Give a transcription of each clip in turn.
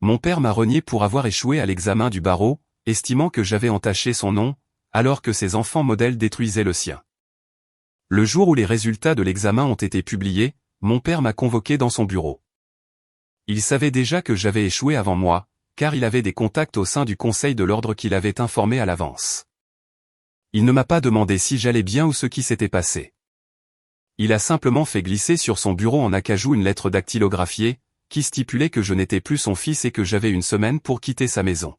Mon père m'a renié pour avoir échoué à l'examen du barreau, estimant que j'avais entaché son nom, alors que ses enfants modèles détruisaient le sien. Le jour où les résultats de l'examen ont été publiés, mon père m'a convoqué dans son bureau. Il savait déjà que j'avais échoué avant moi, car il avait des contacts au sein du conseil de l'ordre qui l'avait informé à l'avance. Il ne m'a pas demandé si j'allais bien ou ce qui s'était passé. Il a simplement fait glisser sur son bureau en acajou une lettre dactylographiée, qui stipulait que je n'étais plus son fils et que j'avais une semaine pour quitter sa maison.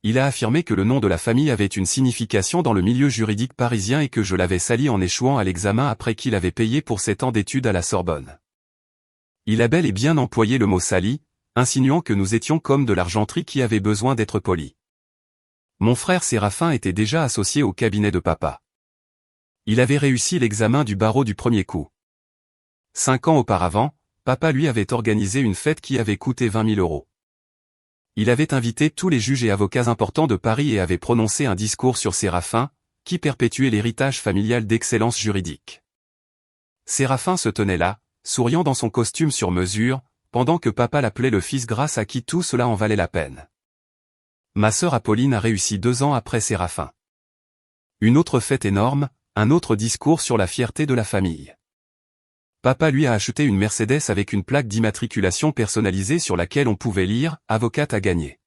Il a affirmé que le nom de la famille avait une signification dans le milieu juridique parisien et que je l'avais sali en échouant à l'examen après qu'il avait payé pour 7 ans d'études à la Sorbonne. Il a bel et bien employé le mot sali, insinuant que nous étions comme de l'argenterie qui avait besoin d'être poli. Mon frère Séraphin était déjà associé au cabinet de papa. Il avait réussi l'examen du barreau du premier coup. 5 ans auparavant, papa lui avait organisé une fête qui avait coûté 20 000 €. Il avait invité tous les juges et avocats importants de Paris et avait prononcé un discours sur Séraphin, qui perpétuait l'héritage familial d'excellence juridique. Séraphin se tenait là, souriant dans son costume sur mesure, pendant que papa l'appelait le fils grâce à qui tout cela en valait la peine. Ma sœur Apolline a réussi 2 ans après Séraphin. Une autre fête énorme, un autre discours sur la fierté de la famille. Papa lui a acheté une Mercedes avec une plaque d'immatriculation personnalisée sur laquelle on pouvait lire « Avocate à gagner ».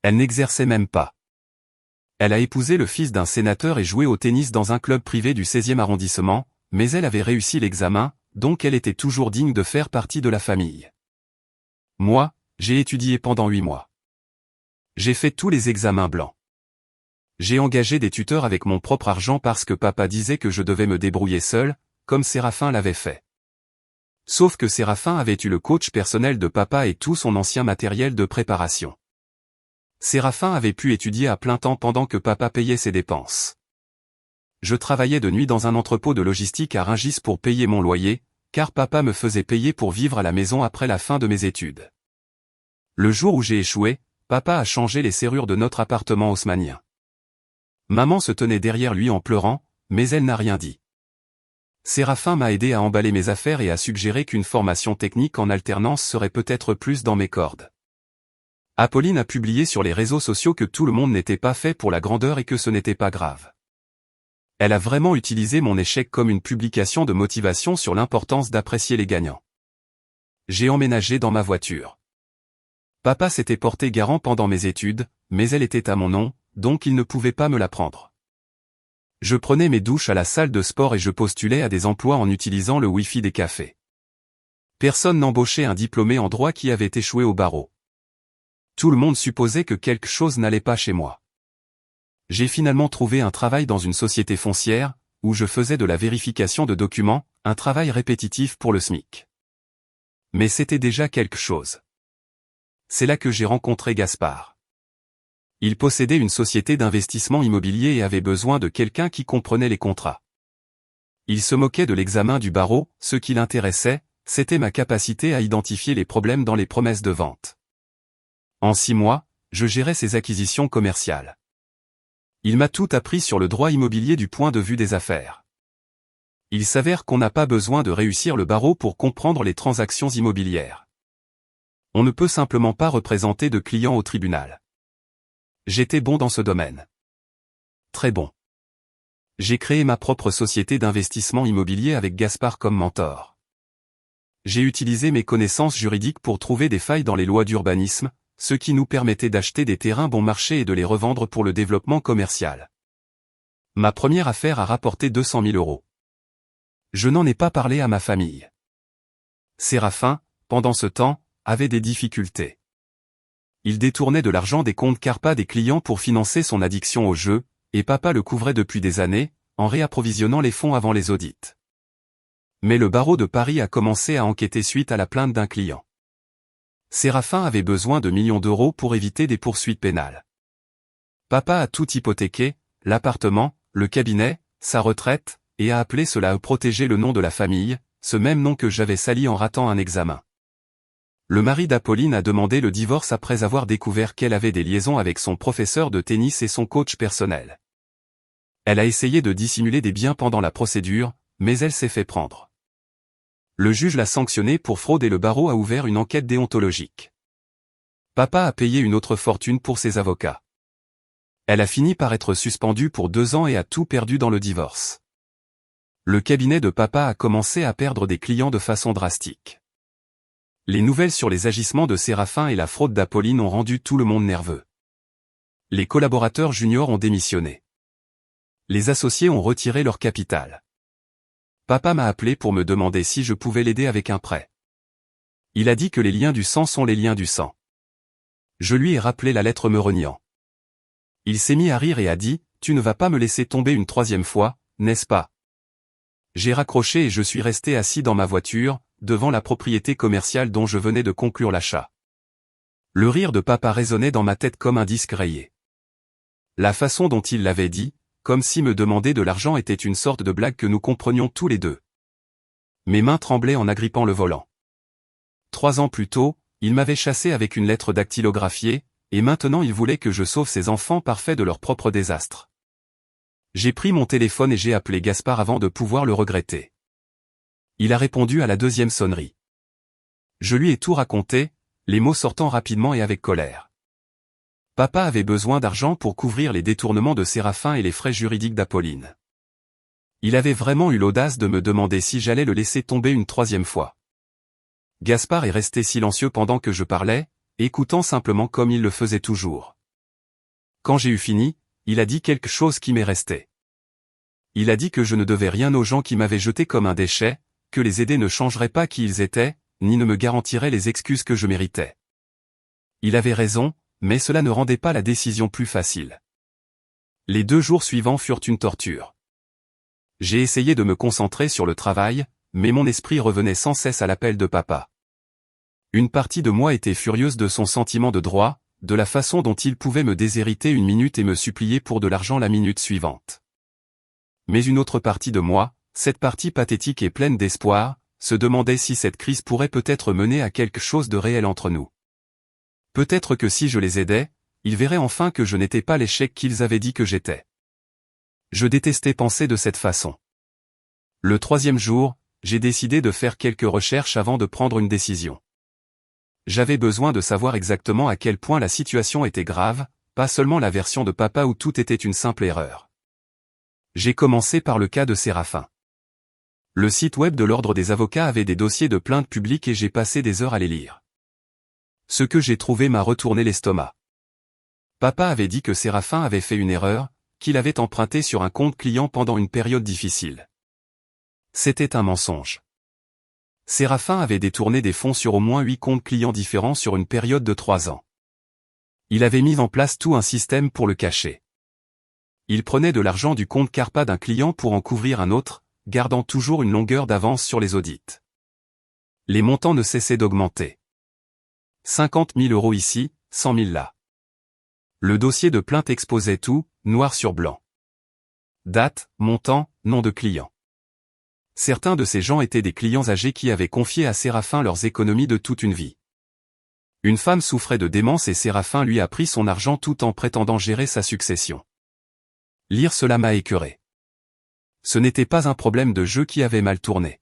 Elle n'exerçait même pas. Elle a épousé le fils d'un sénateur et joué au tennis dans un club privé du 16e arrondissement, mais elle avait réussi l'examen, donc elle était toujours digne de faire partie de la famille. Moi, j'ai étudié pendant 8 mois. J'ai fait tous les examens blancs. J'ai engagé des tuteurs avec mon propre argent parce que papa disait que je devais me débrouiller seul, comme Séraphin l'avait fait. Sauf que Séraphin avait eu le coach personnel de papa et tout son ancien matériel de préparation. Séraphin avait pu étudier à plein temps pendant que papa payait ses dépenses. Je travaillais de nuit dans un entrepôt de logistique à Rungis pour payer mon loyer, car papa me faisait payer pour vivre à la maison après la fin de mes études. Le jour où j'ai échoué, papa a changé les serrures de notre appartement haussmannien. Maman se tenait derrière lui en pleurant, mais elle n'a rien dit. Séraphin m'a aidé à emballer mes affaires et a suggéré qu'une formation technique en alternance serait peut-être plus dans mes cordes. Apolline a publié sur les réseaux sociaux que tout le monde n'était pas fait pour la grandeur et que ce n'était pas grave. Elle a vraiment utilisé mon échec comme une publication de motivation sur l'importance d'apprécier les gagnants. J'ai emménagé dans ma voiture. Papa s'était porté garant pendant mes études, mais elle était à mon nom, donc il ne pouvait pas me la prendre. Je prenais mes douches à la salle de sport et je postulais à des emplois en utilisant le Wi-Fi des cafés. Personne n'embauchait un diplômé en droit qui avait échoué au barreau. Tout le monde supposait que quelque chose n'allait pas chez moi. J'ai finalement trouvé un travail dans une société foncière, où je faisais de la vérification de documents, un travail répétitif pour le SMIC. Mais c'était déjà quelque chose. C'est là que j'ai rencontré Gaspard. Il possédait une société d'investissement immobilier et avait besoin de quelqu'un qui comprenait les contrats. Il se moquait de l'examen du barreau, ce qui l'intéressait, c'était ma capacité à identifier les problèmes dans les promesses de vente. En 6 mois, je gérais ses acquisitions commerciales. Il m'a tout appris sur le droit immobilier du point de vue des affaires. Il s'avère qu'on n'a pas besoin de réussir le barreau pour comprendre les transactions immobilières. On ne peut simplement pas représenter de clients au tribunal. J'étais bon dans ce domaine. Très bon. J'ai créé ma propre société d'investissement immobilier avec Gaspard comme mentor. J'ai utilisé mes connaissances juridiques pour trouver des failles dans les lois d'urbanisme, ce qui nous permettait d'acheter des terrains bon marché et de les revendre pour le développement commercial. Ma première affaire a rapporté 200 000 €. Je n'en ai pas parlé à ma famille. Séraphin, pendant ce temps, avait des difficultés. Il détournait de l'argent des comptes Carpa des clients pour financer son addiction au jeu, et papa le couvrait depuis des années, en réapprovisionnant les fonds avant les audits. Mais le barreau de Paris a commencé à enquêter suite à la plainte d'un client. Séraphin avait besoin de millions d'euros pour éviter des poursuites pénales. Papa a tout hypothéqué, l'appartement, le cabinet, sa retraite, et a appelé cela à protéger le nom de la famille, ce même nom que j'avais sali en ratant un examen. Le mari d'Apolline a demandé le divorce après avoir découvert qu'elle avait des liaisons avec son professeur de tennis et son coach personnel. Elle a essayé de dissimuler des biens pendant la procédure, mais elle s'est fait prendre. Le juge l'a sanctionnée pour fraude et le barreau a ouvert une enquête déontologique. Papa a payé une autre fortune pour ses avocats. Elle a fini par être suspendue pour 2 ans et a tout perdu dans le divorce. Le cabinet de papa a commencé à perdre des clients de façon drastique. Les nouvelles sur les agissements de Séraphin et la fraude d'Apolline ont rendu tout le monde nerveux. Les collaborateurs juniors ont démissionné. Les associés ont retiré leur capital. Papa m'a appelé pour me demander si je pouvais l'aider avec un prêt. Il a dit que les liens du sang sont les liens du sang. Je lui ai rappelé la lettre me reniant. Il s'est mis à rire et a dit, « Tu ne vas pas me laisser tomber une 3e fois, n'est-ce pas ?» J'ai raccroché et je suis resté assis dans ma voiture, devant la propriété commerciale dont je venais de conclure l'achat. Le rire de papa résonnait dans ma tête comme un disque rayé. La façon dont il l'avait dit, comme si me demander de l'argent était une sorte de blague que nous comprenions tous les deux. Mes mains tremblaient en agrippant le volant. 3 ans plus tôt, il m'avait chassé avec une lettre dactylographiée, et maintenant il voulait que je sauve ses enfants parfaits de leur propre désastre. J'ai pris mon téléphone et j'ai appelé Gaspard avant de pouvoir le regretter. Il a répondu à la 2e sonnerie. Je lui ai tout raconté, les mots sortant rapidement et avec colère. Papa avait besoin d'argent pour couvrir les détournements de Séraphin et les frais juridiques d'Apolline. Il avait vraiment eu l'audace de me demander si j'allais le laisser tomber une 3e fois. Gaspard est resté silencieux pendant que je parlais, écoutant simplement comme il le faisait toujours. Quand j'ai eu fini, il a dit quelque chose qui m'est resté. Il a dit que je ne devais rien aux gens qui m'avaient jeté comme un déchet, que les aider ne changeraient pas qui ils étaient, ni ne me garantiraient les excuses que je méritais. Il avait raison, mais cela ne rendait pas la décision plus facile. Les 2 jours suivants furent une torture. J'ai essayé de me concentrer sur le travail, mais mon esprit revenait sans cesse à l'appel de papa. Une partie de moi était furieuse de son sentiment de droit, de la façon dont il pouvait me déshériter une minute et me supplier pour de l'argent la minute suivante. Mais une autre partie de moi, cette partie pathétique et pleine d'espoir, se demandait si cette crise pourrait peut-être mener à quelque chose de réel entre nous. Peut-être que si je les aidais, ils verraient enfin que je n'étais pas l'échec qu'ils avaient dit que j'étais. Je détestais penser de cette façon. Le 3e jour, j'ai décidé de faire quelques recherches avant de prendre une décision. J'avais besoin de savoir exactement à quel point la situation était grave, pas seulement la version de papa où tout était une simple erreur. J'ai commencé par le cas de Séraphin. Le site web de l'Ordre des avocats avait des dossiers de plaintes publiques et j'ai passé des heures à les lire. Ce que j'ai trouvé m'a retourné l'estomac. Papa avait dit que Séraphin avait fait une erreur, qu'il avait emprunté sur un compte client pendant une période difficile. C'était un mensonge. Séraphin avait détourné des fonds sur au moins 8 comptes clients différents sur une période de 3 ans. Il avait mis en place tout un système pour le cacher. Il prenait de l'argent du compte Carpa d'un client pour en couvrir un autre, gardant toujours une longueur d'avance sur les audits. Les montants ne cessaient d'augmenter. 50 000 € ici, 100 000 là. Le dossier de plainte exposait tout, noir sur blanc. Date, montant, nom de client. Certains de ces gens étaient des clients âgés qui avaient confié à Séraphin leurs économies de toute une vie. Une femme souffrait de démence et Séraphin lui a pris son argent tout en prétendant gérer sa succession. Lire cela m'a écœuré. Ce n'était pas un problème de jeu qui avait mal tourné.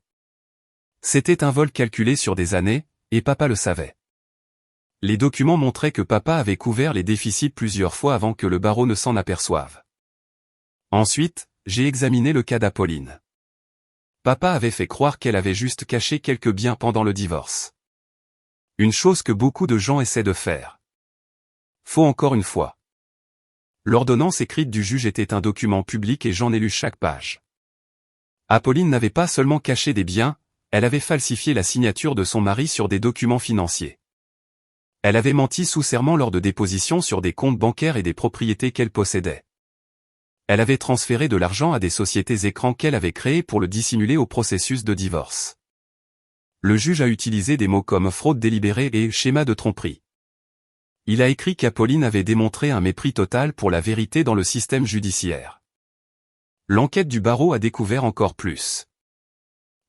C'était un vol calculé sur des années, et papa le savait. Les documents montraient que papa avait couvert les déficits plusieurs fois avant que le barreau ne s'en aperçoive. Ensuite, j'ai examiné le cas d'Apolline. Papa avait fait croire qu'elle avait juste caché quelques biens pendant le divorce. Une chose que beaucoup de gens essaient de faire. Faux encore une fois. L'ordonnance écrite du juge était un document public et j'en ai lu chaque page. Apolline n'avait pas seulement caché des biens, elle avait falsifié la signature de son mari sur des documents financiers. Elle avait menti sous serment lors de dépositions sur des comptes bancaires et des propriétés qu'elle possédait. Elle avait transféré de l'argent à des sociétés écrans qu'elle avait créées pour le dissimuler au processus de divorce. Le juge a utilisé des mots comme fraude délibérée et schéma de tromperie. Il a écrit qu'Apolline avait démontré un mépris total pour la vérité dans le système judiciaire. L'enquête du barreau a découvert encore plus.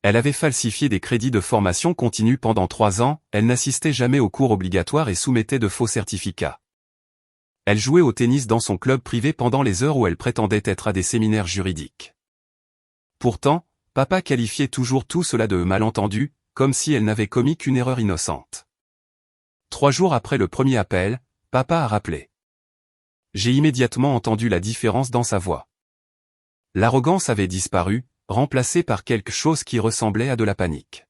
Elle avait falsifié des crédits de formation continue pendant 3 ans, elle n'assistait jamais aux cours obligatoires et soumettait de faux certificats. Elle jouait au tennis dans son club privé pendant les heures où elle prétendait être à des séminaires juridiques. Pourtant, papa qualifiait toujours tout cela de malentendu, comme si elle n'avait commis qu'une erreur innocente. 3 jours après le premier appel, papa a rappelé. J'ai immédiatement entendu la différence dans sa voix. L'arrogance avait disparu, remplacée par quelque chose qui ressemblait à de la panique.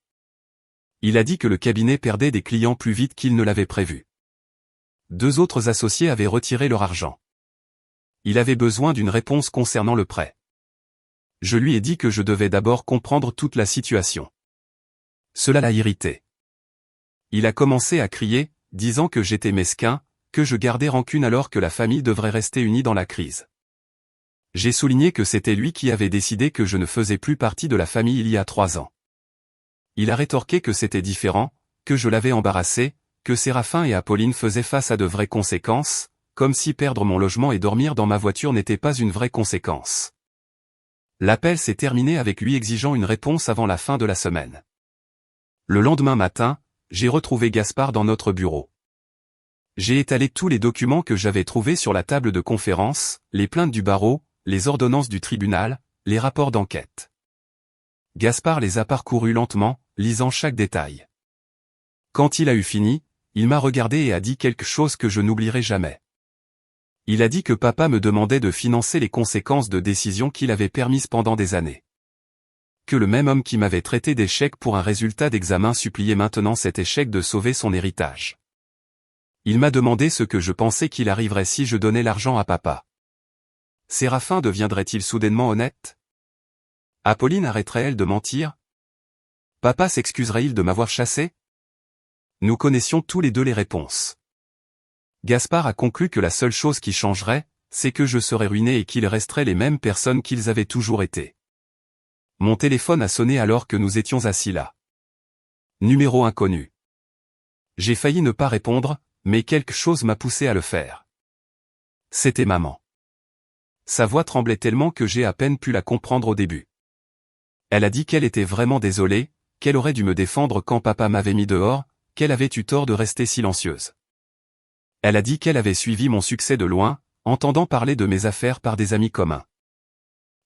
Il a dit que le cabinet perdait des clients plus vite qu'il ne l'avait prévu. 2 autres associés avaient retiré leur argent. Il avait besoin d'une réponse concernant le prêt. Je lui ai dit que je devais d'abord comprendre toute la situation. Cela l'a irrité. Il a commencé à crier, disant que j'étais mesquin, que je gardais rancune alors que la famille devrait rester unie dans la crise. J'ai souligné que c'était lui qui avait décidé que je ne faisais plus partie de la famille il y a 3 ans. Il a rétorqué que c'était différent, que je l'avais embarrassé, que Séraphin et Apolline faisaient face à de vraies conséquences, comme si perdre mon logement et dormir dans ma voiture n'était pas une vraie conséquence. L'appel s'est terminé avec lui exigeant une réponse avant la fin de la semaine. Le lendemain matin, j'ai retrouvé Gaspard dans notre bureau. J'ai étalé tous les documents que j'avais trouvés sur la table de conférence, les plaintes du barreau, les ordonnances du tribunal, les rapports d'enquête. Gaspard les a parcourus lentement, lisant chaque détail. Quand il a eu fini, il m'a regardé et a dit quelque chose que je n'oublierai jamais. Il a dit que papa me demandait de financer les conséquences de décisions qu'il avait permises pendant des années. Que le même homme qui m'avait traité d'échec pour un résultat d'examen suppliait maintenant cet échec de sauver son héritage. Il m'a demandé ce que je pensais qu'il arriverait si je donnais l'argent à papa. Séraphin deviendrait-il soudainement honnête? Apolline arrêterait-elle de mentir? Papa s'excuserait-il de m'avoir chassé? Nous connaissions tous les deux les réponses. Gaspard a conclu que la seule chose qui changerait, c'est que je serais ruiné et qu'ils resteraient les mêmes personnes qu'ils avaient toujours été. Mon téléphone a sonné alors que nous étions assis là. Numéro inconnu. J'ai failli ne pas répondre, mais quelque chose m'a poussé à le faire. C'était maman. Sa voix tremblait tellement que j'ai à peine pu la comprendre au début. Elle a dit qu'elle était vraiment désolée, qu'elle aurait dû me défendre quand papa m'avait mis dehors, qu'elle avait eu tort de rester silencieuse. Elle a dit qu'elle avait suivi mon succès de loin, entendant parler de mes affaires par des amis communs.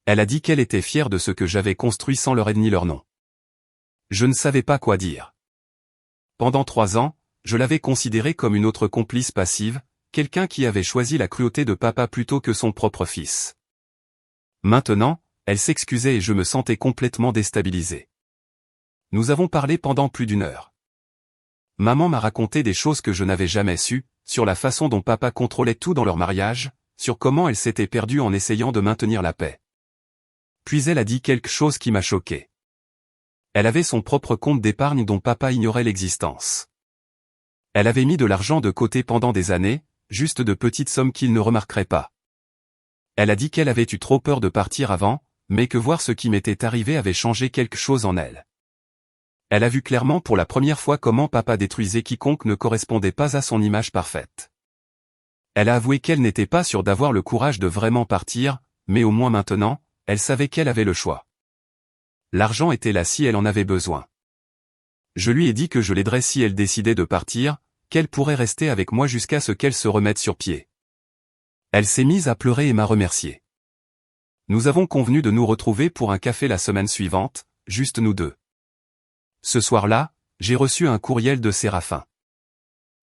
Elle a dit qu'elle était fière de ce que j'avais construit sans leur aide ni leur nom. Je ne savais pas quoi dire. Pendant 3 ans, je l'avais considérée comme une autre complice passive, quelqu'un qui avait choisi la cruauté de papa plutôt que son propre fils. Maintenant, elle s'excusait et je me sentais complètement déstabilisé. Nous avons parlé pendant plus d'1 heure. Maman m'a raconté des choses que je n'avais jamais su, sur la façon dont papa contrôlait tout dans leur mariage, sur comment elle s'était perdue en essayant de maintenir la paix. Puis elle a dit quelque chose qui m'a choqué. Elle avait son propre compte d'épargne dont papa ignorait l'existence. Elle avait mis de l'argent de côté pendant des années, juste de petites sommes qu'il ne remarquerait pas. Elle a dit qu'elle avait eu trop peur de partir avant, mais que voir ce qui m'était arrivé avait changé quelque chose en elle. Elle a vu clairement pour la première fois comment papa détruisait quiconque ne correspondait pas à son image parfaite. Elle a avoué qu'elle n'était pas sûre d'avoir le courage de vraiment partir, mais au moins maintenant, elle savait qu'elle avait le choix. L'argent était là si elle en avait besoin. Je lui ai dit que je l'aiderais si elle décidait de partir, qu'elle pourrait rester avec moi jusqu'à ce qu'elle se remette sur pied. Elle s'est mise à pleurer et m'a remercié. Nous avons convenu de nous retrouver pour un café la semaine suivante, juste nous deux. Ce soir-là, j'ai reçu un courriel de Séraphin.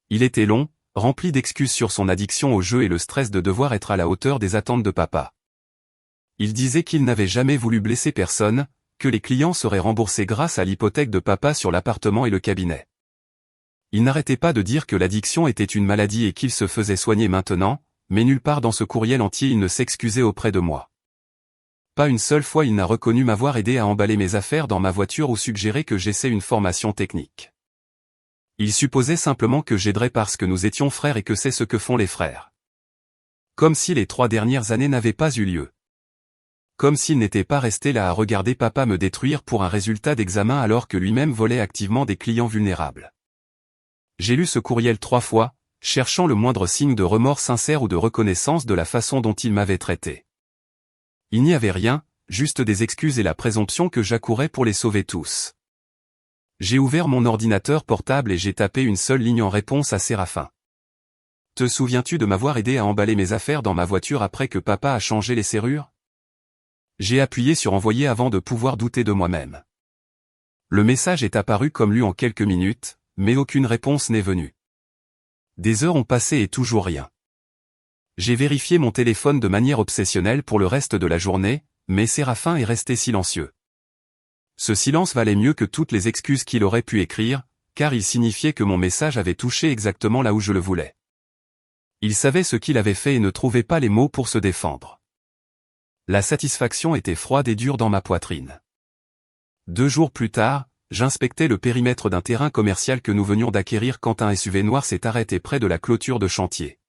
Il était long, rempli d'excuses sur son addiction au jeu et le stress de devoir être à la hauteur des attentes de papa. Il disait qu'il n'avait jamais voulu blesser personne, que les clients seraient remboursés grâce à l'hypothèque de papa sur l'appartement et le cabinet. Il n'arrêtait pas de dire que l'addiction était une maladie et qu'il se faisait soigner maintenant, mais nulle part dans ce courriel entier il ne s'excusait auprès de moi. Pas une seule fois il n'a reconnu m'avoir aidé à emballer mes affaires dans ma voiture ou suggéré que j'essaie une formation technique. Il supposait simplement que j'aiderais parce que nous étions frères et que c'est ce que font les frères. Comme si les 3 dernières années n'avaient pas eu lieu. Comme s'il n'était pas resté là à regarder papa me détruire pour un résultat d'examen alors que lui-même volait activement des clients vulnérables. J'ai lu ce courriel 3 fois, cherchant le moindre signe de remords sincère ou de reconnaissance de la façon dont il m'avait traité. Il n'y avait rien, juste des excuses et la présomption que j'accourais pour les sauver tous. J'ai ouvert mon ordinateur portable et j'ai tapé une seule ligne en réponse à Séraphin. Te souviens-tu de m'avoir aidé à emballer mes affaires dans ma voiture après que papa a changé les serrures? J'ai appuyé sur envoyer avant de pouvoir douter de moi-même. Le message est apparu comme lu en quelques minutes, mais aucune réponse n'est venue. Des heures ont passé et toujours rien. J'ai vérifié mon téléphone de manière obsessionnelle pour le reste de la journée, mais Séraphin est resté silencieux. Ce silence valait mieux que toutes les excuses qu'il aurait pu écrire, car il signifiait que mon message avait touché exactement là où je le voulais. Il savait ce qu'il avait fait et ne trouvait pas les mots pour se défendre. La satisfaction était froide et dure dans ma poitrine. 2 jours plus tard, j'inspectais le périmètre d'un terrain commercial que nous venions d'acquérir quand un SUV noir s'est arrêté près de la clôture de chantier.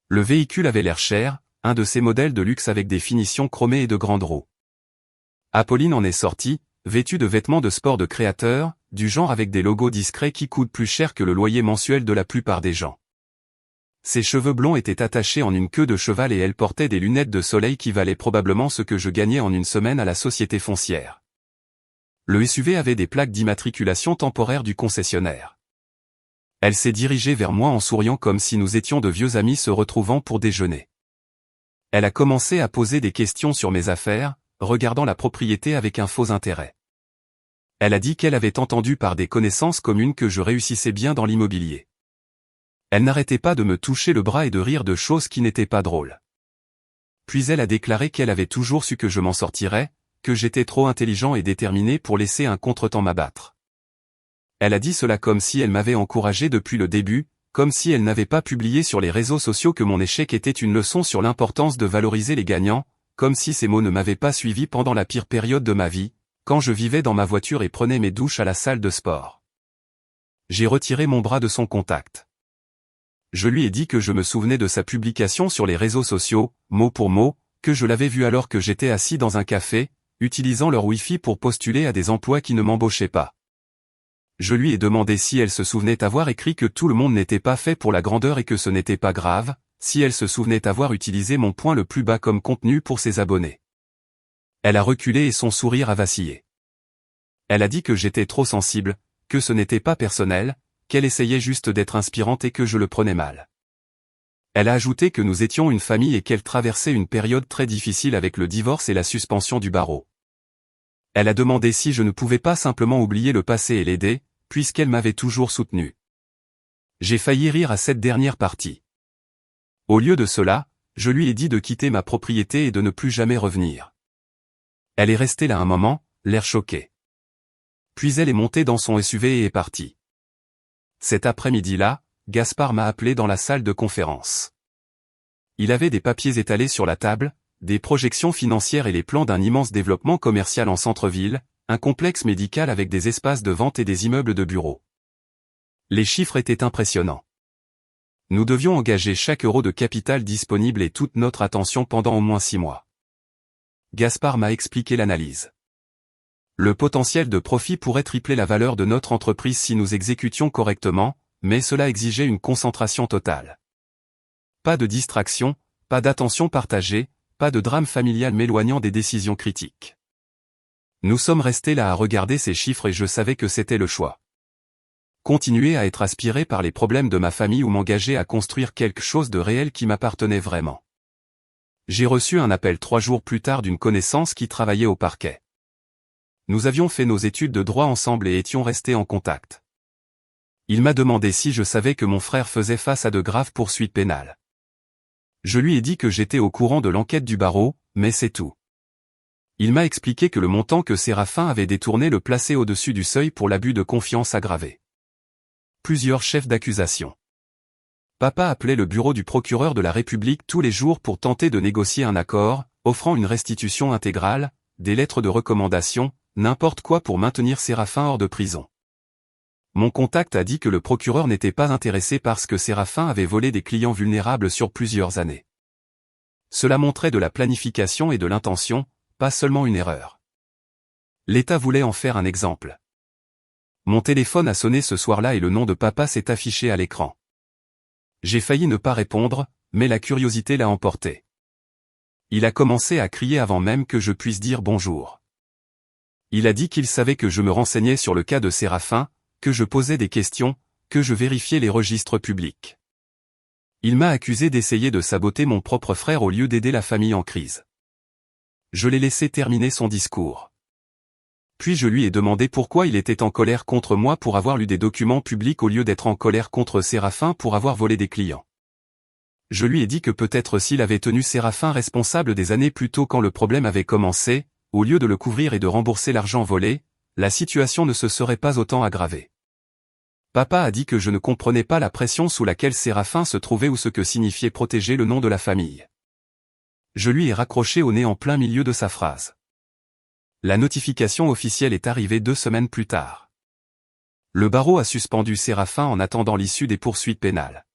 Le véhicule avait l'air cher, un de ces modèles de luxe avec des finitions chromées et de grandes roues. Apolline en est sortie, vêtue de vêtements de sport de créateur, du genre avec des logos discrets qui coûtent plus cher que le loyer mensuel de la plupart des gens. Ses cheveux blonds étaient attachés en une queue de cheval et elle portait des lunettes de soleil qui valaient probablement ce que je gagnais en une semaine à la société foncière. Le SUV avait des plaques d'immatriculation temporaire du concessionnaire. Elle s'est dirigée vers moi en souriant comme si nous étions de vieux amis se retrouvant pour déjeuner. Elle a commencé à poser des questions sur mes affaires, regardant la propriété avec un faux intérêt. Elle a dit qu'elle avait entendu par des connaissances communes que je réussissais bien dans l'immobilier. Elle n'arrêtait pas de me toucher le bras et de rire de choses qui n'étaient pas drôles. Puis elle a déclaré qu'elle avait toujours su que je m'en sortirais, que j'étais trop intelligent et déterminé pour laisser un contretemps m'abattre. Elle a dit cela comme si elle m'avait encouragé depuis le début, comme si elle n'avait pas publié sur les réseaux sociaux que mon échec était une leçon sur l'importance de valoriser les gagnants, comme si ces mots ne m'avaient pas suivi pendant la pire période de ma vie, quand je vivais dans ma voiture et prenais mes douches à la salle de sport. J'ai retiré mon bras de son contact. Je lui ai dit que je me souvenais de sa publication sur les réseaux sociaux, mot pour mot, que je l'avais vue alors que j'étais assis dans un café, utilisant leur Wi-Fi pour postuler à des emplois qui ne m'embauchaient pas. Je lui ai demandé si elle se souvenait avoir écrit que tout le monde n'était pas fait pour la grandeur et que ce n'était pas grave, si elle se souvenait avoir utilisé mon point le plus bas comme contenu pour ses abonnés. Elle a reculé et son sourire a vacillé. Elle a dit que j'étais trop sensible, que ce n'était pas personnel, qu'elle essayait juste d'être inspirante et que je le prenais mal. Elle a ajouté que nous étions une famille et qu'elle traversait une période très difficile avec le divorce et la suspension du barreau. Elle a demandé si je ne pouvais pas simplement oublier le passé et l'aider, puisqu'elle m'avait toujours soutenu. J'ai failli rire à cette dernière partie. Au lieu de cela, je lui ai dit de quitter ma propriété et de ne plus jamais revenir. Elle est restée là un moment, l'air choqué. Puis elle est montée dans son SUV et est partie. Cet après-midi-là, Gaspard m'a appelé dans la salle de conférence. Il avait des papiers étalés sur la table, des projections financières et les plans d'un immense développement commercial en centre-ville, un complexe médical avec des espaces de vente et des immeubles de bureaux. Les chiffres étaient impressionnants. Nous devions engager chaque euro de capital disponible et toute notre attention pendant au moins 6 mois. Gaspard m'a expliqué l'analyse. Le potentiel de profit pourrait tripler la valeur de notre entreprise si nous exécutions correctement, mais cela exigeait une concentration totale. Pas de distraction, pas d'attention partagée, pas de drame familial m'éloignant des décisions critiques. Nous sommes restés là à regarder ces chiffres et je savais que c'était le choix. Continuer à être aspiré par les problèmes de ma famille ou m'engager à construire quelque chose de réel qui m'appartenait vraiment. J'ai reçu un appel 3 jours plus tard d'une connaissance qui travaillait au parquet. Nous avions fait nos études de droit ensemble et étions restés en contact. Il m'a demandé si je savais que mon frère faisait face à de graves poursuites pénales. Je lui ai dit que j'étais au courant de l'enquête du barreau, mais c'est tout. Il m'a expliqué que le montant que Séraphin avait détourné le plaçait au-dessus du seuil pour l'abus de confiance aggravé. Plusieurs chefs d'accusation. Papa appelait le bureau du procureur de la République tous les jours pour tenter de négocier un accord, offrant une restitution intégrale, des lettres de recommandation, n'importe quoi pour maintenir Séraphin hors de prison. Mon contact a dit que le procureur n'était pas intéressé parce que Séraphin avait volé des clients vulnérables sur plusieurs années. Cela montrait de la planification et de l'intention, pas seulement une erreur. L'État voulait en faire un exemple. Mon téléphone a sonné ce soir-là et le nom de papa s'est affiché à l'écran. J'ai failli ne pas répondre, mais la curiosité l'a emporté. Il a commencé à crier avant même que je puisse dire bonjour. Il a dit qu'il savait que je me renseignais sur le cas de Séraphin, que je posais des questions, que je vérifiais les registres publics. Il m'a accusé d'essayer de saboter mon propre frère au lieu d'aider la famille en crise. Je l'ai laissé terminer son discours. Puis je lui ai demandé pourquoi il était en colère contre moi pour avoir lu des documents publics au lieu d'être en colère contre Séraphin pour avoir volé des clients. Je lui ai dit que peut-être s'il avait tenu Séraphin responsable des années plus tôt quand le problème avait commencé, au lieu de le couvrir et de rembourser l'argent volé, la situation ne se serait pas autant aggravée. Papa a dit que je ne comprenais pas la pression sous laquelle Séraphin se trouvait ou ce que signifiait protéger le nom de la famille. Je lui ai raccroché au nez en plein milieu de sa phrase. La notification officielle est arrivée 2 semaines plus tard. Le barreau a suspendu Séraphin en attendant l'issue des poursuites pénales.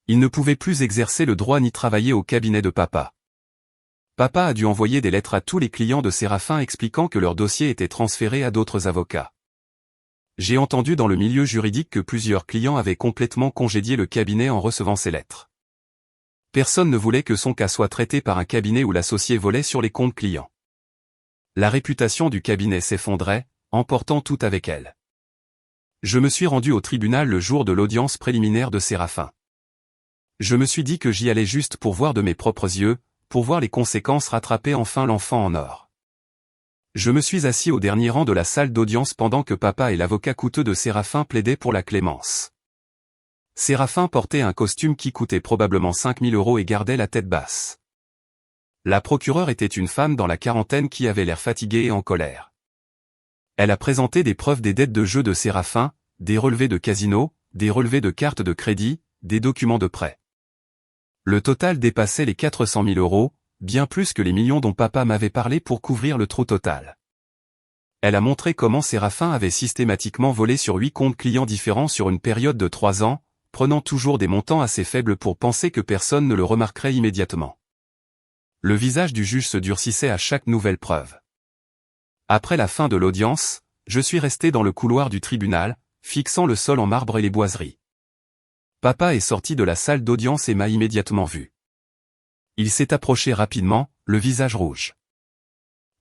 Il ne pouvait plus exercer le droit ni travailler au cabinet de papa. Papa a dû envoyer des lettres à tous les clients de Séraphin expliquant que leur dossier était transféré à d'autres avocats. J'ai entendu dans le milieu juridique que plusieurs clients avaient complètement congédié le cabinet en recevant ces lettres. Personne ne voulait que son cas soit traité par un cabinet où l'associé volait sur les comptes clients. La réputation du cabinet s'effondrait, emportant tout avec elle. Je me suis rendu au tribunal le jour de l'audience préliminaire de Séraphin. Je me suis dit que j'y allais juste pour voir de mes propres yeux, pour voir les conséquences rattraper enfin l'enfant en or. Je me suis assis au dernier rang de la salle d'audience pendant que papa et l'avocat coûteux de Séraphin plaidaient pour la clémence. Séraphin portait un costume qui coûtait probablement 5 000 € et gardait la tête basse. La procureure était une femme dans la quarantaine qui avait l'air fatiguée et en colère. Elle a présenté des preuves des dettes de jeu de Séraphin, des relevés de casino, des relevés de cartes de crédit, des documents de prêt. Le total dépassait les 400 000 €, bien plus que les millions dont papa m'avait parlé pour couvrir le trou total. Elle a montré comment Séraphin avait systématiquement volé sur 8 comptes clients différents sur une période de 3 ans, prenant toujours des montants assez faibles pour penser que personne ne le remarquerait immédiatement. Le visage du juge se durcissait à chaque nouvelle preuve. Après la fin de l'audience, je suis resté dans le couloir du tribunal, fixant le sol en marbre et les boiseries. Papa est sorti de la salle d'audience et m'a immédiatement vu. Il s'est approché rapidement, le visage rouge.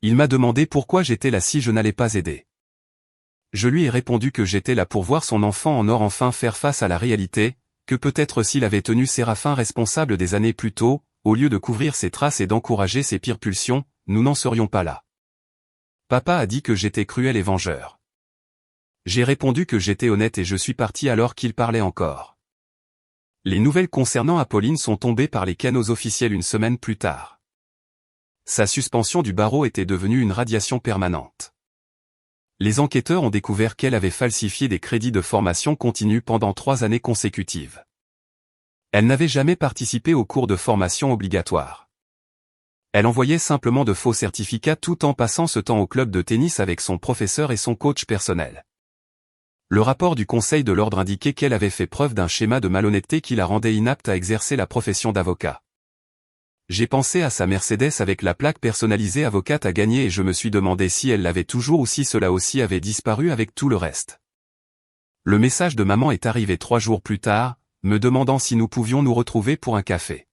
Il m'a demandé pourquoi j'étais là si je n'allais pas aider. Je lui ai répondu que j'étais là pour voir son enfant en or enfin faire face à la réalité, que peut-être s'il avait tenu Séraphin responsable des années plus tôt, au lieu de couvrir ses traces et d'encourager ses pires pulsions, nous n'en serions pas là. Papa a dit que j'étais cruel et vengeur. J'ai répondu que j'étais honnête et je suis parti alors qu'il parlait encore. Les nouvelles concernant Apolline sont tombées par les canaux officiels une semaine plus tard. Sa suspension du barreau était devenue une radiation permanente. Les enquêteurs ont découvert qu'elle avait falsifié des crédits de formation continue pendant 3 années consécutives. Elle n'avait jamais participé aux cours de formation obligatoires. Elle envoyait simplement de faux certificats tout en passant ce temps au club de tennis avec son professeur et son coach personnel. Le rapport du Conseil de l'ordre indiquait qu'elle avait fait preuve d'un schéma de malhonnêteté qui la rendait inapte à exercer la profession d'avocat. J'ai pensé à sa Mercedes avec la plaque personnalisée avocate à gagner et je me suis demandé si elle l'avait toujours ou si cela aussi avait disparu avec tout le reste. Le message de maman est arrivé 3 jours plus tard, me demandant si nous pouvions nous retrouver pour un café.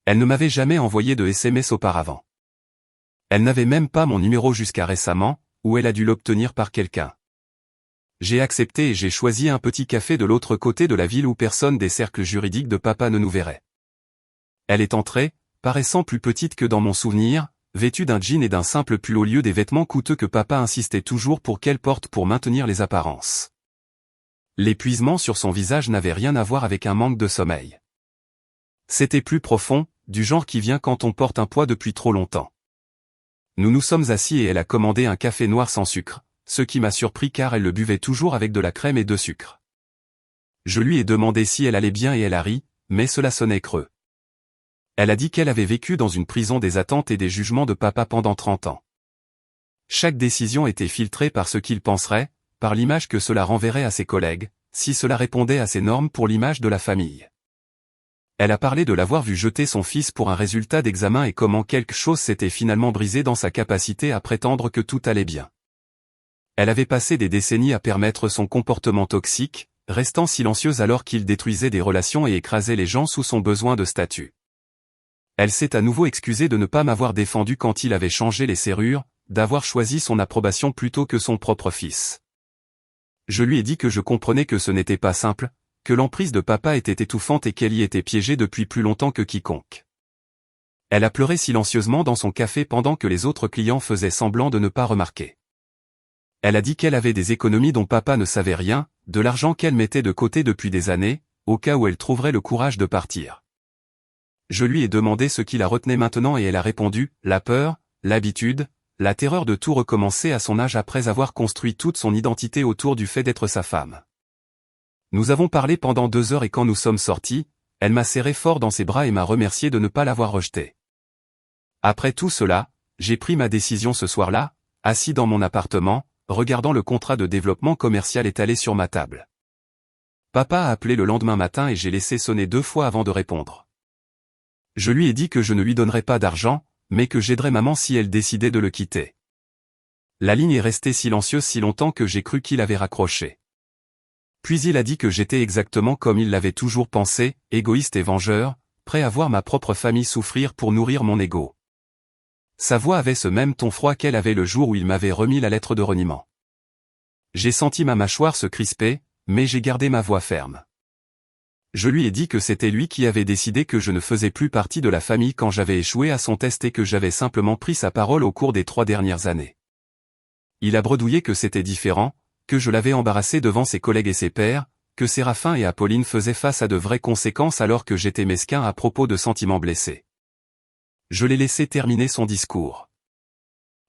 Elle ne m'avait jamais envoyé de SMS auparavant. Elle n'avait même pas mon numéro jusqu'à récemment, ou elle a dû l'obtenir par quelqu'un. J'ai accepté et j'ai choisi un petit café de l'autre côté de la ville où personne des cercles juridiques de papa ne nous verrait. Elle est entrée, paraissant plus petite que dans mon souvenir, vêtue d'un jean et d'un simple pull au lieu des vêtements coûteux que papa insistait toujours pour qu'elle porte pour maintenir les apparences. L'épuisement sur son visage n'avait rien à voir avec un manque de sommeil. C'était plus profond, du genre qui vient quand on porte un poids depuis trop longtemps. Nous nous sommes assis et elle a commandé un café noir sans sucre, ce qui m'a surpris car elle le buvait toujours avec de la crème et de sucre. Je lui ai demandé si elle allait bien et elle a ri, mais cela sonnait creux. Elle a dit qu'elle avait vécu dans une prison des attentes et des jugements de papa pendant 30 ans. Chaque décision était filtrée par ce qu'il penserait, par l'image que cela renverrait à ses collègues, si cela répondait à ses normes pour l'image de la famille. Elle a parlé de l'avoir vu jeter son fils pour un résultat d'examen et comment quelque chose s'était finalement brisé dans sa capacité à prétendre que tout allait bien. Elle avait passé des décennies à permettre son comportement toxique, restant silencieuse alors qu'il détruisait des relations et écrasait les gens sous son besoin de statut. Elle s'est à nouveau excusée de ne pas m'avoir défendu quand il avait changé les serrures, d'avoir choisi son approbation plutôt que son propre fils. Je lui ai dit que je comprenais que ce n'était pas simple, que l'emprise de papa était étouffante et qu'elle y était piégée depuis plus longtemps que quiconque. Elle a pleuré silencieusement dans son café pendant que les autres clients faisaient semblant de ne pas remarquer. Elle a dit qu'elle avait des économies dont papa ne savait rien, de l'argent qu'elle mettait de côté depuis des années, au cas où elle trouverait le courage de partir. Je lui ai demandé ce qui la retenait maintenant et elle a répondu, la peur, l'habitude, la terreur de tout recommencer à son âge après avoir construit toute son identité autour du fait d'être sa femme. Nous avons parlé pendant 2 heures et quand nous sommes sortis, elle m'a serré fort dans ses bras et m'a remercié de ne pas l'avoir rejeté. Après tout cela, j'ai pris ma décision ce soir-là, assis dans mon appartement, regardant le contrat de développement commercial étalé sur ma table. Papa a appelé le lendemain matin et j'ai laissé sonner 2 fois avant de répondre. Je lui ai dit que je ne lui donnerais pas d'argent, mais que j'aiderais maman si elle décidait de le quitter. La ligne est restée silencieuse si longtemps que j'ai cru qu'il avait raccroché. Puis il a dit que j'étais exactement comme il l'avait toujours pensé, égoïste et vengeur, prêt à voir ma propre famille souffrir pour nourrir mon ego. Sa voix avait ce même ton froid qu'elle avait le jour où il m'avait remis la lettre de reniement. J'ai senti ma mâchoire se crisper, mais j'ai gardé ma voix ferme. Je lui ai dit que c'était lui qui avait décidé que je ne faisais plus partie de la famille quand j'avais échoué à son test et que j'avais simplement pris sa parole au cours des 3 dernières années. Il a bredouillé que c'était différent, que je l'avais embarrassé devant ses collègues et ses pairs, que Séraphin et Apolline faisaient face à de vraies conséquences alors que j'étais mesquin à propos de sentiments blessés. Je l'ai laissé terminer son discours.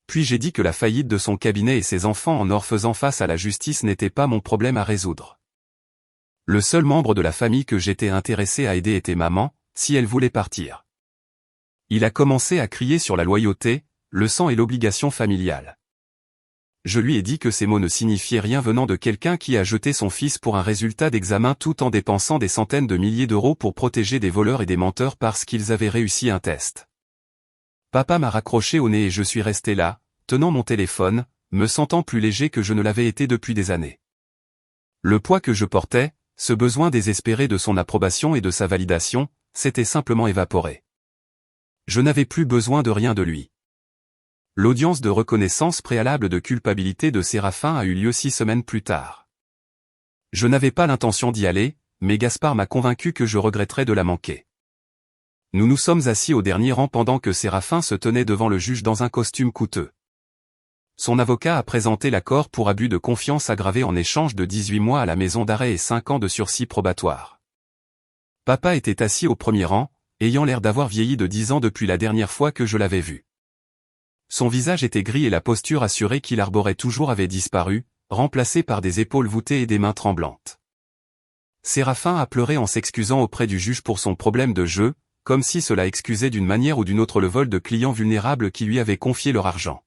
Puis j'ai dit que la faillite de son cabinet et ses enfants en or faisant face à la justice n'était pas mon problème à résoudre. Le seul membre de la famille que j'étais intéressé à aider était maman, si elle voulait partir. Il a commencé à crier sur la loyauté, le sang et l'obligation familiale. Je lui ai dit que ces mots ne signifiaient rien venant de quelqu'un qui a jeté son fils pour un résultat d'examen tout en dépensant des centaines de milliers d'euros pour protéger des voleurs et des menteurs parce qu'ils avaient réussi un test. Papa m'a raccroché au nez et je suis resté là, tenant mon téléphone, me sentant plus léger que je ne l'avais été depuis des années. Le poids que je portais, ce besoin désespéré de son approbation et de sa validation, s'était simplement évaporé. Je n'avais plus besoin de rien de lui. L'audience de reconnaissance préalable de culpabilité de Séraphin a eu lieu 6 semaines plus tard. Je n'avais pas l'intention d'y aller, mais Gaspard m'a convaincu que je regretterais de la manquer. Nous nous sommes assis au dernier rang pendant que Séraphin se tenait devant le juge dans un costume coûteux. Son avocat a présenté l'accord pour abus de confiance aggravé en échange de 18 mois à la maison d'arrêt et 5 ans de sursis probatoire. Papa était assis au premier rang, ayant l'air d'avoir vieilli de 10 ans depuis la dernière fois que je l'avais vu. Son visage était gris et la posture assurée qu'il arborait toujours avait disparu, remplacée par des épaules voûtées et des mains tremblantes. Séraphin a pleuré en s'excusant auprès du juge pour son problème de jeu, comme si cela excusait d'une manière ou d'une autre le vol de clients vulnérables qui lui avaient confié leur argent.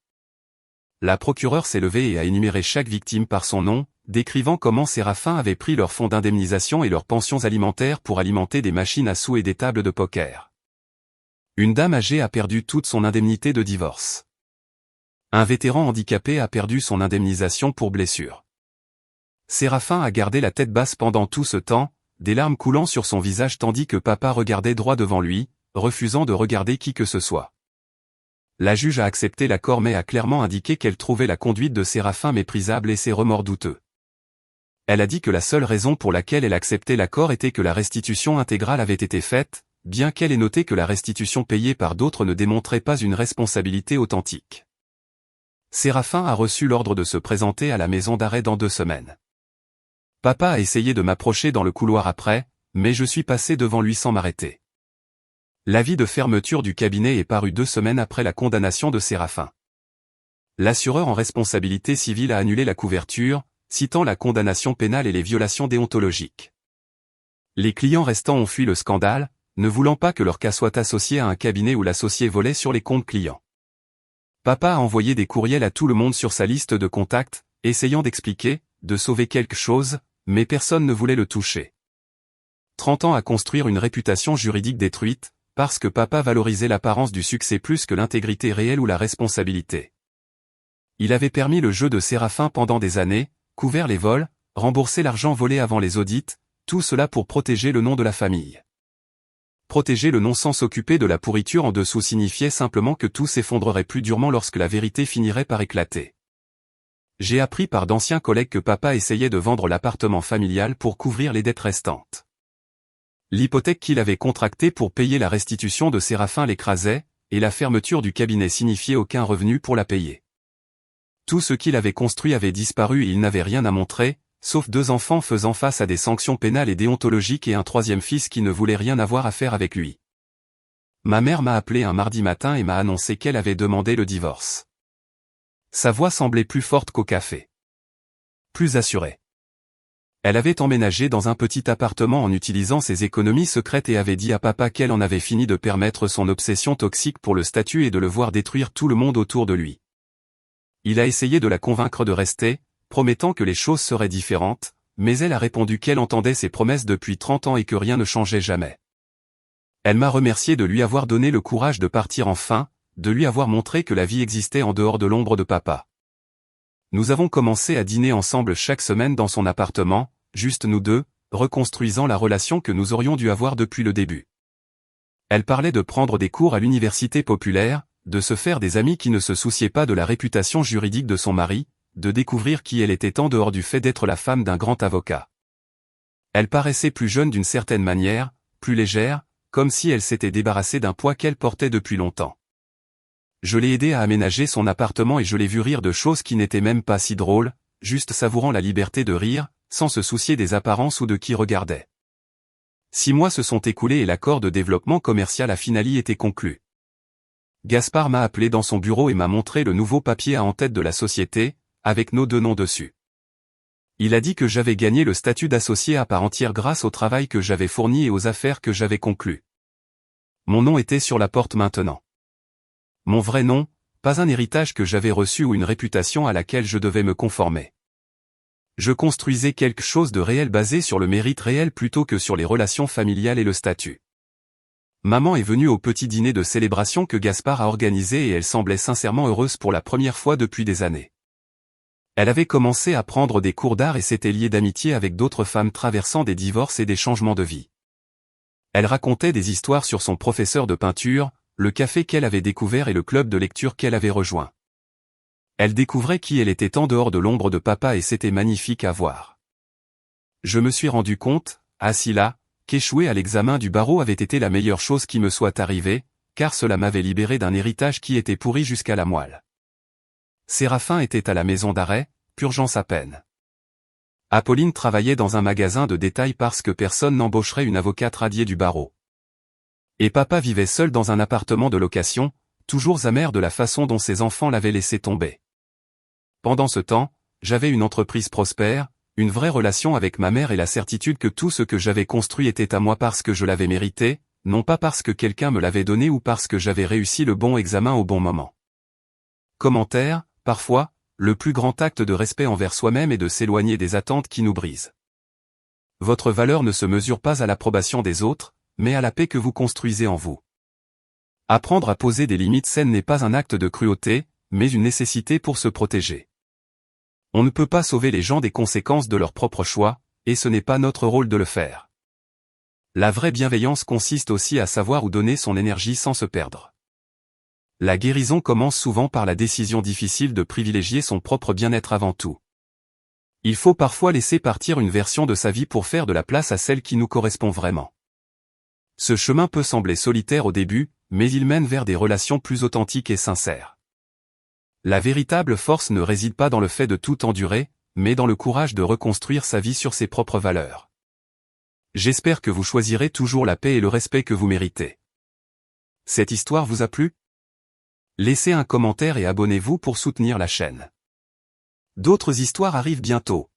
La procureure s'est levée et a énuméré chaque victime par son nom, décrivant comment Séraphin avait pris leurs fonds d'indemnisation et leurs pensions alimentaires pour alimenter des machines à sous et des tables de poker. Une dame âgée a perdu toute son indemnité de divorce. Un vétéran handicapé a perdu son indemnisation pour blessure. Séraphin a gardé la tête basse pendant tout ce temps, des larmes coulant sur son visage tandis que papa regardait droit devant lui, refusant de regarder qui que ce soit. La juge a accepté l'accord mais a clairement indiqué qu'elle trouvait la conduite de Séraphin méprisable et ses remords douteux. Elle a dit que la seule raison pour laquelle elle acceptait l'accord était que la restitution intégrale avait été faite, bien qu'elle ait noté que la restitution payée par d'autres ne démontrait pas une responsabilité authentique. Séraphin a reçu l'ordre de se présenter à la maison d'arrêt dans 2 semaines. Papa a essayé de m'approcher dans le couloir après, mais je suis passé devant lui sans m'arrêter. L'avis de fermeture du cabinet est paru 2 semaines après la condamnation de Séraphin. L'assureur en responsabilité civile a annulé la couverture, citant la condamnation pénale et les violations déontologiques. Les clients restants ont fui le scandale, ne voulant pas que leur cas soit associé à un cabinet où l'associé volait sur les comptes clients. Papa a envoyé des courriels à tout le monde sur sa liste de contacts, essayant d'expliquer, de sauver quelque chose, mais personne ne voulait le toucher. 30 ans à construire une réputation juridique détruite, parce que papa valorisait l'apparence du succès plus que l'intégrité réelle ou la responsabilité. Il avait permis le jeu de Séraphin pendant des années, couvert les vols, remboursé l'argent volé avant les audits, tout cela pour protéger le nom de la famille. Protéger le nom sans s'occuper de la pourriture en dessous signifiait simplement que tout s'effondrerait plus durement lorsque la vérité finirait par éclater. J'ai appris par d'anciens collègues que papa essayait de vendre l'appartement familial pour couvrir les dettes restantes. L'hypothèque qu'il avait contractée pour payer la restitution de Séraphin l'écrasait, et la fermeture du cabinet signifiait aucun revenu pour la payer. Tout ce qu'il avait construit avait disparu et il n'avait rien à montrer, sauf 2 enfants faisant face à des sanctions pénales et déontologiques et un 3e fils qui ne voulait rien avoir à faire avec lui. Ma mère m'a appelé un mardi matin et m'a annoncé qu'elle avait demandé le divorce. Sa voix semblait plus forte qu'au café. Plus assurée. Elle avait emménagé dans un petit appartement en utilisant ses économies secrètes et avait dit à papa qu'elle en avait fini de permettre son obsession toxique pour le statut et de le voir détruire tout le monde autour de lui. Il a essayé de la convaincre de rester, promettant que les choses seraient différentes, mais elle a répondu qu'elle entendait ses promesses depuis 30 ans et que rien ne changeait jamais. Elle m'a remercié de lui avoir donné le courage de partir enfin, de lui avoir montré que la vie existait en dehors de l'ombre de papa. Nous avons commencé à dîner ensemble chaque semaine dans son appartement, juste nous deux, reconstruisant la relation que nous aurions dû avoir depuis le début. Elle parlait de prendre des cours à l'université populaire, de se faire des amis qui ne se souciaient pas de la réputation juridique de son mari, de découvrir qui elle était en dehors du fait d'être la femme d'un grand avocat. Elle paraissait plus jeune d'une certaine manière, plus légère, comme si elle s'était débarrassée d'un poids qu'elle portait depuis longtemps. Je l'ai aidé à aménager son appartement et je l'ai vu rire de choses qui n'étaient même pas si drôles, juste savourant la liberté de rire, sans se soucier des apparences ou de qui regardait. 6 mois se sont écoulés et l'accord de développement commercial à Finali était conclu. Gaspard m'a appelé dans son bureau et m'a montré le nouveau papier à en-tête de la société, avec nos 2 noms dessus. Il a dit que j'avais gagné le statut d'associé à part entière grâce au travail que j'avais fourni et aux affaires que j'avais conclues. Mon nom était sur la porte maintenant. Mon vrai nom, pas un héritage que j'avais reçu ou une réputation à laquelle je devais me conformer. Je construisais quelque chose de réel basé sur le mérite réel plutôt que sur les relations familiales et le statut. Maman est venue au petit dîner de célébration que Gaspard a organisé et elle semblait sincèrement heureuse pour la première fois depuis des années. Elle avait commencé à prendre des cours d'art et s'était liée d'amitié avec d'autres femmes traversant des divorces et des changements de vie. Elle racontait des histoires sur son professeur de peinture, le café qu'elle avait découvert et le club de lecture qu'elle avait rejoint. Elle découvrait qui elle était en dehors de l'ombre de papa et c'était magnifique à voir. Je me suis rendu compte, assis là, qu'échouer à l'examen du barreau avait été la meilleure chose qui me soit arrivée, car cela m'avait libéré d'un héritage qui était pourri jusqu'à la moelle. Séraphin était à la maison d'arrêt, purgeant sa peine. Apolline travaillait dans un magasin de détail parce que personne n'embaucherait une avocate radiée du barreau. Et papa vivait seul dans un appartement de location, toujours amer de la façon dont ses enfants l'avaient laissé tomber. Pendant ce temps, j'avais une entreprise prospère, une vraie relation avec ma mère et la certitude que tout ce que j'avais construit était à moi parce que je l'avais mérité, non pas parce que quelqu'un me l'avait donné ou parce que j'avais réussi le bon examen au bon moment. Commentaire, parfois, le plus grand acte de respect envers soi-même est de s'éloigner des attentes qui nous brisent. Votre valeur ne se mesure pas à l'approbation des autres, mais à la paix que vous construisez en vous. Apprendre à poser des limites saines n'est pas un acte de cruauté, mais une nécessité pour se protéger. On ne peut pas sauver les gens des conséquences de leur propre choix, et ce n'est pas notre rôle de le faire. La vraie bienveillance consiste aussi à savoir où donner son énergie sans se perdre. La guérison commence souvent par la décision difficile de privilégier son propre bien-être avant tout. Il faut parfois laisser partir une version de sa vie pour faire de la place à celle qui nous correspond vraiment. Ce chemin peut sembler solitaire au début, mais il mène vers des relations plus authentiques et sincères. La véritable force ne réside pas dans le fait de tout endurer, mais dans le courage de reconstruire sa vie sur ses propres valeurs. J'espère que vous choisirez toujours la paix et le respect que vous méritez. Cette histoire vous a plu? Laissez un commentaire et abonnez-vous pour soutenir la chaîne. D'autres histoires arrivent bientôt.